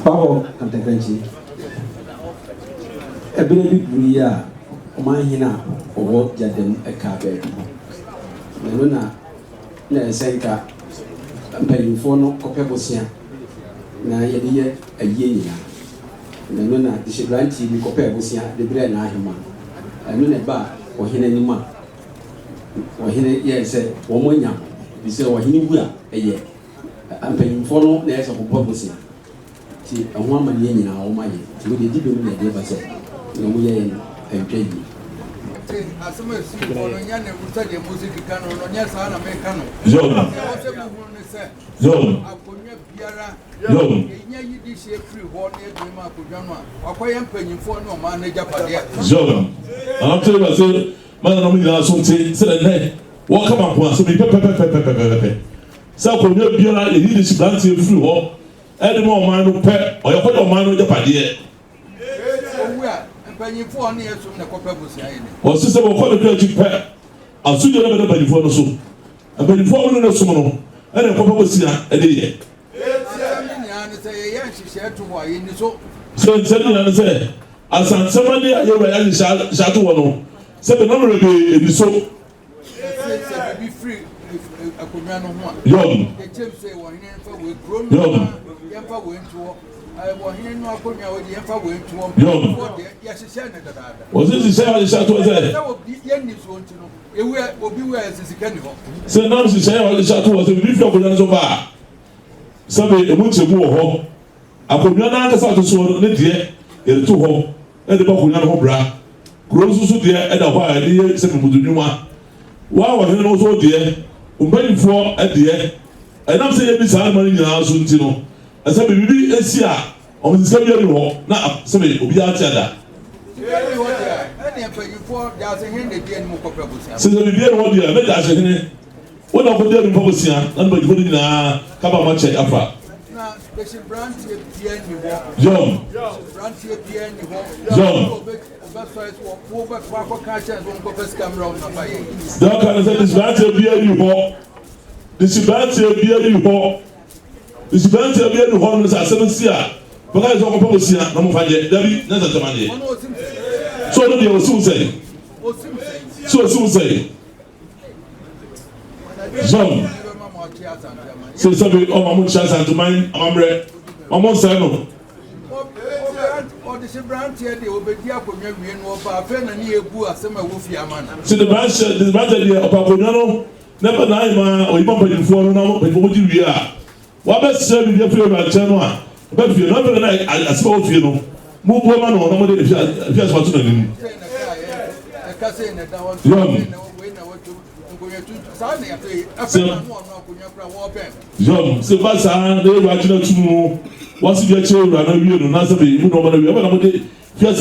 Papa Antekanchi. A baby Buria, my hina, or what Gyadam a car baby. Meluna, Senka, and paying for no Opemsuo. Na yɛ a year. Meluna, the Shibranti, Opemsuo, the bread and Ahima. And no bar or Hina Nima. Or Hina, yes, one more yam. We say, or Hinua a year. I'm paying for no nurse of Opemsuo. A woman in our money, we did do the day, but said, no, we are in trade. As soon as you know, Yan would study music canon, or yes, I'm American. Zone, I put your Piara, you did say free one year to Marco Jama, or quite am paying for no manager. Zone, I'll tell you, I said, Madame, said, walk up once to be pepper. So, could you be allowed to eat this planting through all? Any more man pet or your man with the paddy. Or sister will call the clergy pet. I'll soon get a better before the soup. And when you fall in the summon, and a papa was here a day. So, said, Asantehene, I already shall to one. Said the number of the soap. Be free. Young. Yampa went to I was here no Akonya with Yampa went to was this the same as that would be any so to know. It will be where as a candle. So now she said all the shadow was a brief of the over. Somebody a month ago, Akonya South to so near the 2 home and the Bakunan bra. Grows so dear at a while, dear, seven Mudunuma. Why was he also dear? Waiting for at the end. And I'm saying this money in the house, you know. I said, maybe a year on the same year, now, somebody will be out there. Since the beer, what you have, let us what I put there in Poposia, and by putting a couple of much after. John, don't kind of say this bad to be you more. This is bad to be you more. This is bad to be you more as 7 years. But I don't propose here, no more Debbie, that's the money. So don't you soon say? So soon say. John. So somebody oh my chance and to mine, I'm ready. I'm on Sano. See the branch, the branch idea of Paponano, never nine or even before now, but what you are. What best serving your favorite channel? But if you're not very nice, I suppose you know. Move woman or nobody if you ask what's in John, Sebastian, they were to what's your children? I know not to be, you know, what I'm Yes,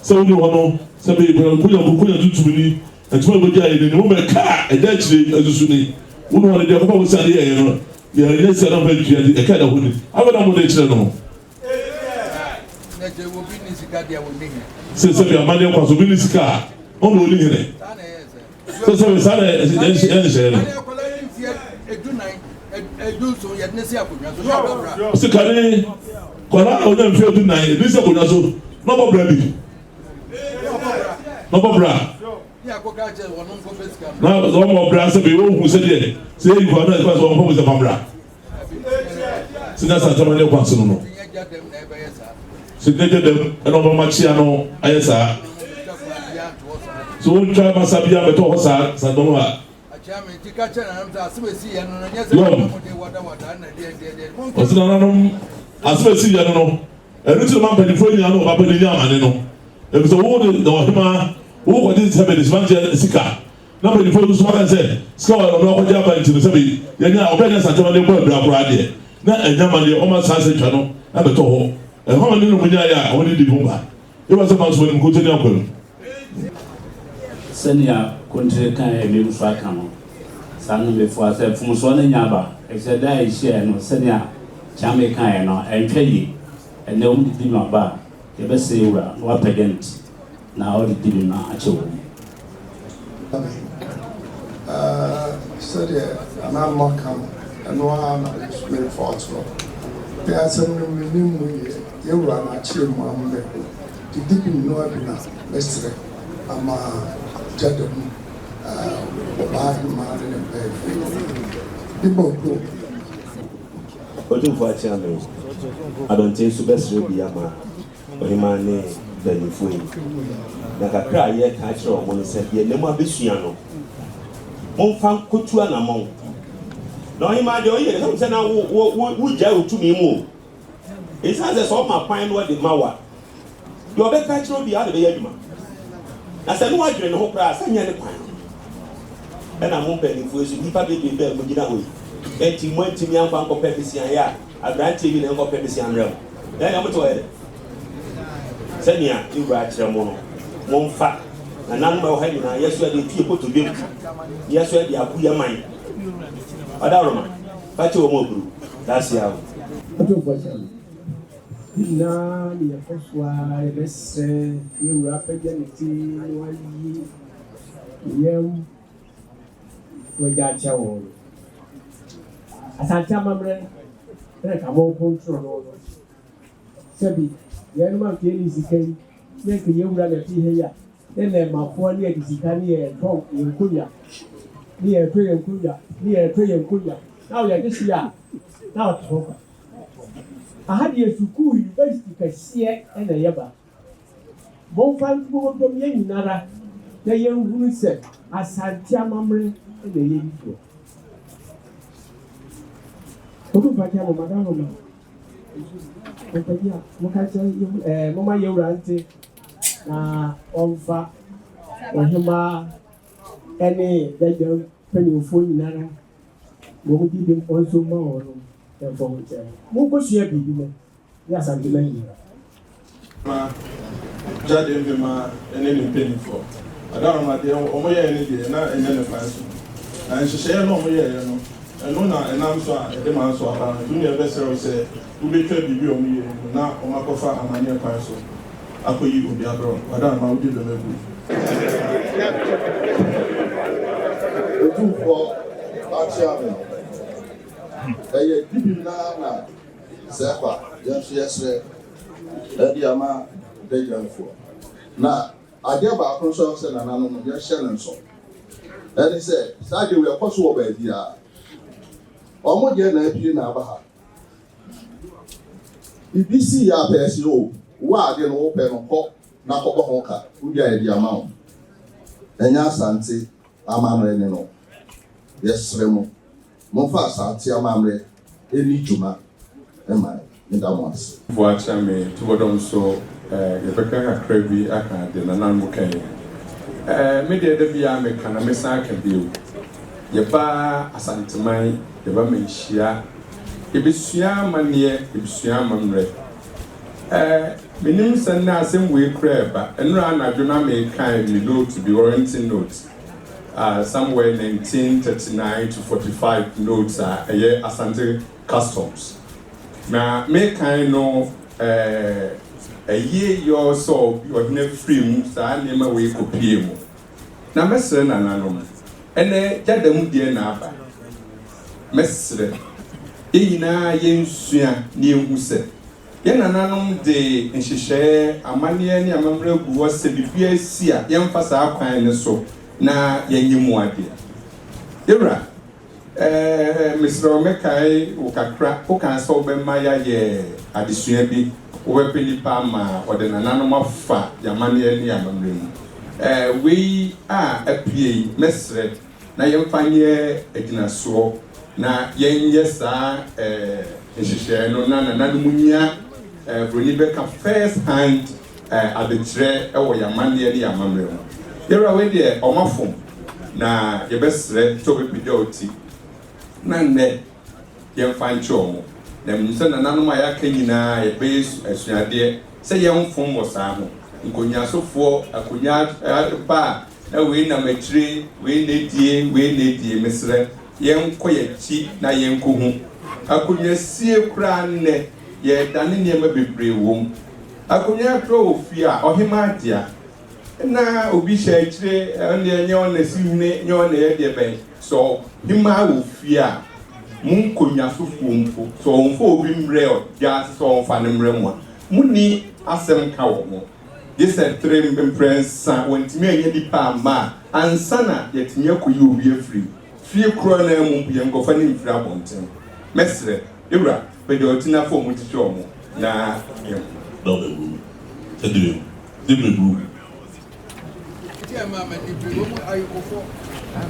so you want to say, put to me, and 12 days in the moment, car, and actually, as you see, we want to go over Sunday. Yeah, let's set up a kind of wood. I would not want to know. Since your money was a business car, only in it. So, no baby. No bra. Now the one more brass who said it. Say you are not one with the bra. So that's a family person. So they did them and over Machiano, I saw. So we try Masabia, but also Sadoma. What's the name? As we see, I don't know. A little man before you know about the young man. There was a woman, the Wahima, who was this having his man, Sika. Nobody before this one said, Scholar of Local Java into the Sabi, Yana, Opena Santamani, Brad, not a Yamani, almost has a channel, and a Toho. And how many Munaya only the Bumba? It was a mouse when you go to the uncle. Senia country can be Fakano. San before I said, from Swan Yaba, except that I share no Senia, Jamaica, and Peggy. And the only thing about the best say, what pageant now the didn't actually. Study, and I'm not coming, and no, I'm not for There are some minimum you run a chill mom to deep in no abina, Mr. Gyadam, man and the boat. Ojú fún àti àmì àdọ̀ntẹ́ subẹ́sìrì bí àmà ọ̀hìnmá ní bẹ̀rẹ̀ fún yìí. Na kakra ayé ká kyerɛ ọmọ ní sẹ́ bí ẹnẹ́mú abẹ́sùn àná. Mo ń fa kótó ànàmọ́. Na ọ̀hìnmá de ọ̀yẹ́ ẹ̀sán sẹ́ na wú jẹ́ òtún mi mú. Èsán sẹ́ sọ ọmọ apáyé ní wọ́n di má wà. Yọ ọbẹ̀ ká kyerɛ obi àdé bẹ́yẹ ẹ̀dùmá. Na sẹ́ ní wọ́n adwene ní hó kura sẹ́ nyẹ́ ní kwan. Ẹ̀nà mo bẹ̀rẹ̀ fún èsù nípa bèbè bẹ́ẹ̀ mo gyina hó yìí. Eti mo ntimi anfa nkɔpɛ bisian ya abrante bi na nkɔpɛ bisian rɛm ya mo to yɛ sɛnia iwura akyerɛ mo no mo mfa na nan ma ha nyina yesu ade tue poto bem yesu ade aku ya man ada roma fa che wo mo buru dasi awo ojo bosan na ni efoswa ebese iwura pɛgya ne ti wayi yem wagya chawo Asantehene, I come on control. Sabi, Yanma Kelly Sikan, make a young run at here. Then my 4 years is near talk in Kuya, near Trey and Kuya, near Trey and Kuya. Now you're this year. Now talk. I had you to cool University Cassia and a Yaba. Bonfan go from Yanara, the young woman said, Asantehene and the young. Odu bakia mo madam mo. Opedia mo ka che mama yewrante na onfa ohima ene dajo penifo nyinara mo di dem onso ma ono e fo mo che mo ko hia bibi mo ya Asantehene ma Gyadam be ma ene ni penifo ada ma de o mo ye ene de na ene ne fa so na nhyehyɛ no mo ye no eno na enam so a ede man so aba no dunia be sere se wo betwa bibi o mu ye na o makofa amane kwan so akoyi obi abro wada ma wo di do mebu ojú fọ láti àmì ẹyẹ bíbí náà sẹfà yẹn so yẹsẹ ẹdi ama dẹjẹnfọ na adeɛ baako nso sɛ nananom no yɛhyɛ ne nso ɛne sɛ saa deɛ wɔkɔ so wɔ baabi a ọmọ deɛ na apue na aba ha ibi si ya pɛɛsi o wo ade no wo pɛ no kɔ na kɔbɔ ho ka wodi a yɛde ama wo ɛnyɛ Asante amammerɛ ne no yɛsrɛ mo momfa Asante amammerɛ ɛni dwuma ɛma meda mo ase voakyɛ me tubɔdɔm so yɛbɛka kakra bi aka de nanan mo kan me deɛ da bia meka na mesan aka bio yɛba Asanteman yɛba menhyia yɛbɛsua amanneɛ yɛbɛsua amammerɛ menim sɛ na asɛm wei kora ɛba ɛnora anadwo na mekan me note bi warranty note somewhere 1939 to 45 notes a ɛyɛ Asante Customs na mekan no ɛyɛ yɛ sɛ ɔhene firi mu saa nneɛma wei kɔpie mu na mɛsrɛ nananom ɛnɛ Gyadam deɛ na aba mɛsrɛ nyinaa yɛnsua na yɛnhu sɛ yɛn nananom de nhyehyɛeɛ amanneɛ ne amammerɛ gu hɔ sɛ biribiara si a yɛmfa saa kwan no so na yɛnyɛ mu adeɛ yɛwura mesrɛ wo mɛkae wo kakra woka sɛ wobɛma yɛayɛ adesua bi wobɛpɛ nnipa ama ɔde nananom afa yɛamanneɛ ne amammerɛ mu wei a apue yi mɛsrɛ na yɛmfa nyɛ agyinasoɔ na yɛnyɛ saa nhyehyɛeɛ no na nananom nyia broni bɛka first hand adekyerɛ ɛwɔ yɛamanneɛ ne yɛamammerɛ mu yɛwura wei deɛ ɔmafom na yɛbɛsrɛ sɛ wobɛpagya wo ti na nnɛ yɛmfa nkyɛ ɔmo na mmom sɛ nananom a yɛaka nyinaa yɛbɛyɛ asuadeɛ sɛ yɛmfom wɔ saa ho nkonnyasofoɔ akonnwa ba a wei nam akyire wei na-edie mesrɛ yɛnkɔ yɛkyi na yɛnkɔ hu akonnwasie koraa nnɛ yɛdane nneɛma bebree wom akonnwa korɔ wɔ fie a ɔhema adea na obi hyɛ akyire ɛnneɛ nyɛ ɔna si hune nyɛ ɔna yɛ deɛ bɛn so hema wɔ fie a mun konya so fomfo so onfo obi mre ja so onfa ne mre mo muni asem ka wo mo this is three imprints wantimi anya dipa ma ansana yetimi akoyi obi afri fie kro na mu ye ngofa ne mfiri abonten mesre ewra be de otina fo mu titi omo na yem do be bu tedru dibru tia mama dibru mo ayikofo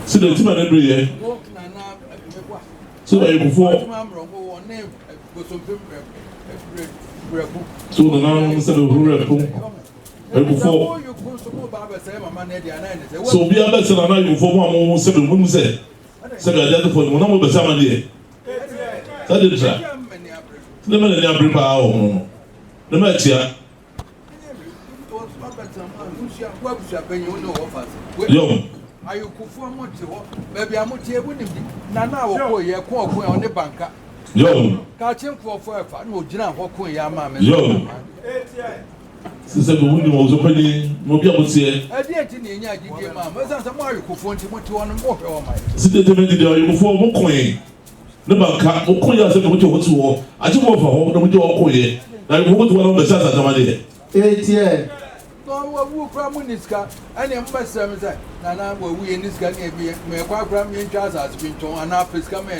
so the team na do ye so ayikofo so na se do repu ayikofo so bi aba se na ayikofo mo amon se do mu se ga jade fo mo na mo be sama de sa de tra ne me ne abri pa o no ne me tia yo ayikufu amote ho baby amote ebu ni bi na na wo ye ko okun e oni banka yo ka chimfo fo efa na ogina ho kun ya ma me yo sise bo wuni mo zo pani mo bia mo tie edi eti na enya agidie ma ma san san mo ayikufu nti mo ti won mo hwe o mai site de me di ayikufu mo kun ne banka mo kun ya se mo ti ho tu ho aje mo fa ho na mo ti ho kun ye na ayikufu tu wona be sa sa tamade etie no wo kra mu niska ene mbasem sai na wo wi niska ne bi me kwa kra mi ntwa asase bi nton ana fiska me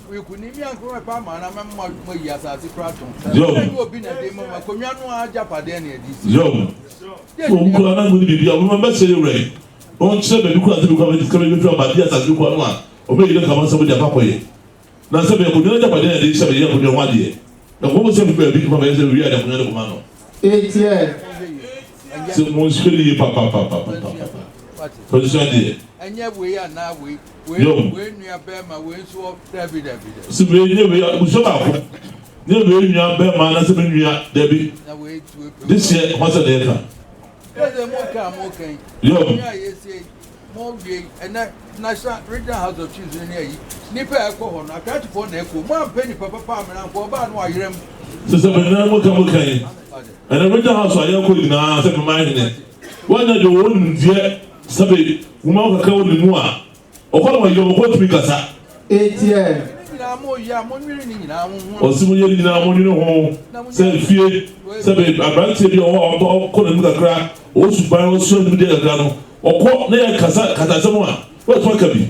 we kuni mi ankro pa ma na mo yi asase kra ton ni obi na de mo konwa no aja pade ne edi yo so kula na mu ni bibia mo ba se re on se be ku ati ku ba diska be fi ba dia asase ku no a o be ile ka ma se bo dia pa koye na se be ku ni aja pade ne edi se be ye ku de wa die na ko se be bi ku ba se wi ada ku ne ko ma no etie so mo shiri papa position there anya we ya na we nua be ma we so David so we so ba ko ne we nua be ma na se be nua David na we this year what's the day mo kan yo ya yesi mo we na national regional house of chiefs ni ayi ni pe ko ho na atati for na ko mo ampeni papa pa me na ko ba no ayerem so se be na mo kan and the regional house I am calling now say my mind one of the one there sabe uma ka kawo ni mu a okwa wa yo ko tumi kasa etie na mo ya mo nwiri ni nyina ho o si mo yeri nyina mo ni ho say fie sabe abranti bi o ko na mu kakra o su ban o so ni de kakra no okwo na ya kasa se mo a o to ka bi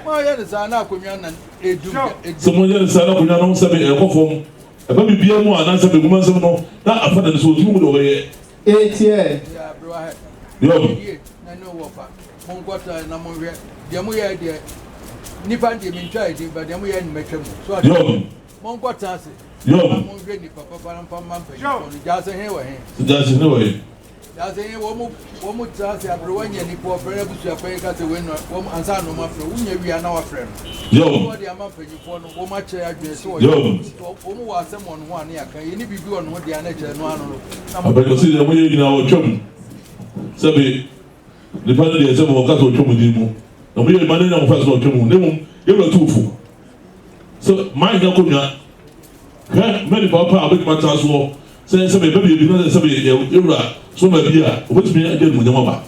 mo ya ni sa na akonwa na edu so mo yeri sa na akonwa no sabe e ko fom eba bibia mu ana sabe guma nsem no na afada ne so otu mu do ye etie ya bro ha yo na no wo fa mo ngota na mo hwe de mo ye de nipa de mi ntwa de ba de mo ye ni metwam so yo mo ngota ase yo mo hwe ni papa pam pa ni jase he wa he jase ne wa he jase he wo mo tase abro wanya ni po fere busu apan ka se we no wo ansa no ma fere wunya wi na wa fere yo wo de ama panyifo no wo ma che adwen so yo wo mo wa asem on ho ane aka ye ni bibi on ho de ana che no ano na mo si de mo ye nyina wo twam sabe le pa de se mo ka so twam di mu na mo ye ma ne na mo fa so twam ne mo ye ro tufu so mai na ko nya me ni papa abek ma ta so se be be bi na se be ye ro so ma bi a obetumi ade mu nyama ba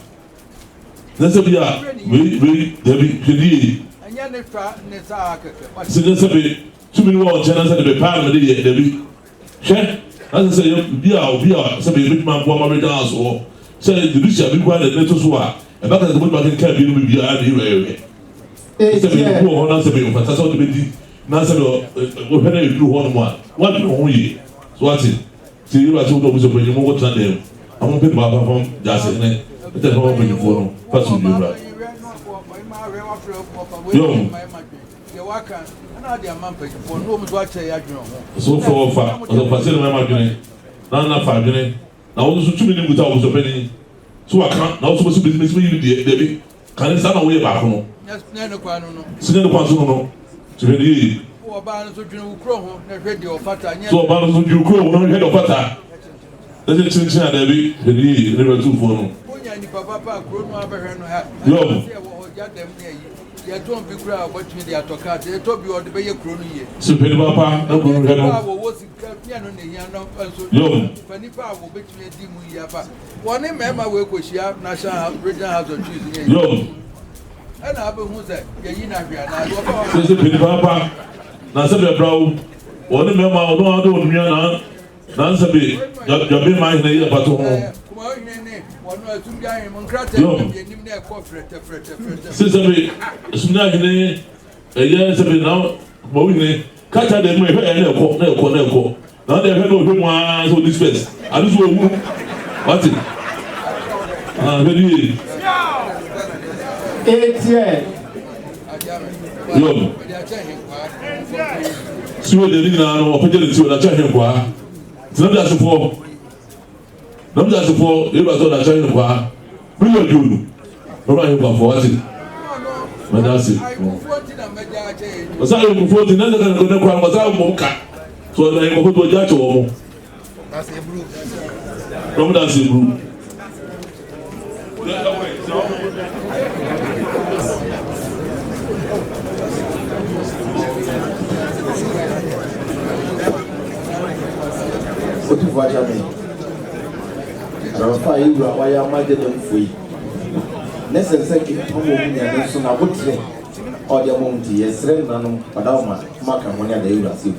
na se bi a we David hedi anya ne fa ne sa akeke se se be tumi no o chana se be pa me de David hwe na se bi a se be bituma bo ma be da so se de bi sia bi kwa de ne to so a e ba ka se mo ba kan bi no bi a de we se be ko ho na se be fa so de be di na se be o pe na du ho no mo a wa bi ho yi so what ti you ba so do mo so pe mo go tran dem àwọn pé bàbá fún jásí ní ẹ̀tẹ́ fún ọmọ ìfọ́ náà fásitì ìlú rà. yóò so fọwọ́ fa ọ̀sọ̀ pàṣẹ ní mẹ́ma dwene náà nà fà dwene na wọ́n nso túnmí ní nkúta wọ́n sọ pé ní so wà kán na wọ́n sọ bẹ́sẹ̀ bẹ́sẹ̀ yìí di dẹ̀bi kàn ní sáà náà wọ́n yẹ baako no. sinẹ́ ní kwan so no tìfẹ́ ní yìí. ọba ní so dwene wukuro ho na hwẹ́ di ọ̀fata. so ọba ní so dwene wukuro ho na hwẹ́ di ọ̀fata. Let's change that, Debbie. The never two for no. Ni papa grown up no ha. Yo. Gyadam ne yi. Ya to bi kura obetumi de atoka de to bi o de be ye kuro no ye. So pe papa na go no. Wo wo sika nya no ne nya no so. Yo. Pani pa wo betumi di mu yi aba. Woni mema we ko hia national regional house of chiefs ye. Yo. And I be who say, yeah, Say pin papa. Na se be brawo. Woni me ma ono ado onua na nse be ya be ma hina ye bato ho. Kuma hine wono atum dia him nkrata be nim na e ko frete. Se be sunya hine eye se be na mo hine kacha de mo e na ko. Na de he no hwe mo so this space. Adu so wu. What it? Very. Yo. Siwe de ni na no opete de siwe na cha hen kwa. Tinabia sofo. Namja sofo e ba so na cha hen kwa. Bi yo dulu. Baba hen kwa for what it? Madasi. Osa yo ku 40 na na ko na kwa osa mo ka. So na hen ko to ja cho mo. That's a blue. From that's a blue. What do you want to me? Rafa, you are why I'm mad and free. Necessary to move in your nation. I would say, or the monty, yes, random, but I'll mark and money at the Eurasian.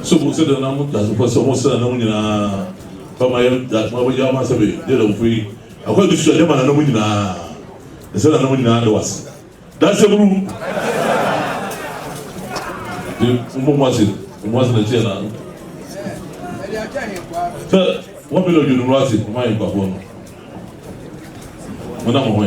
So, who said the number that was almost a nominal from my that my Yama Sabi, did free. I want to show them a nominal. They said a nominal was. That's a room. The wasn't a chair. What will you do? What am I?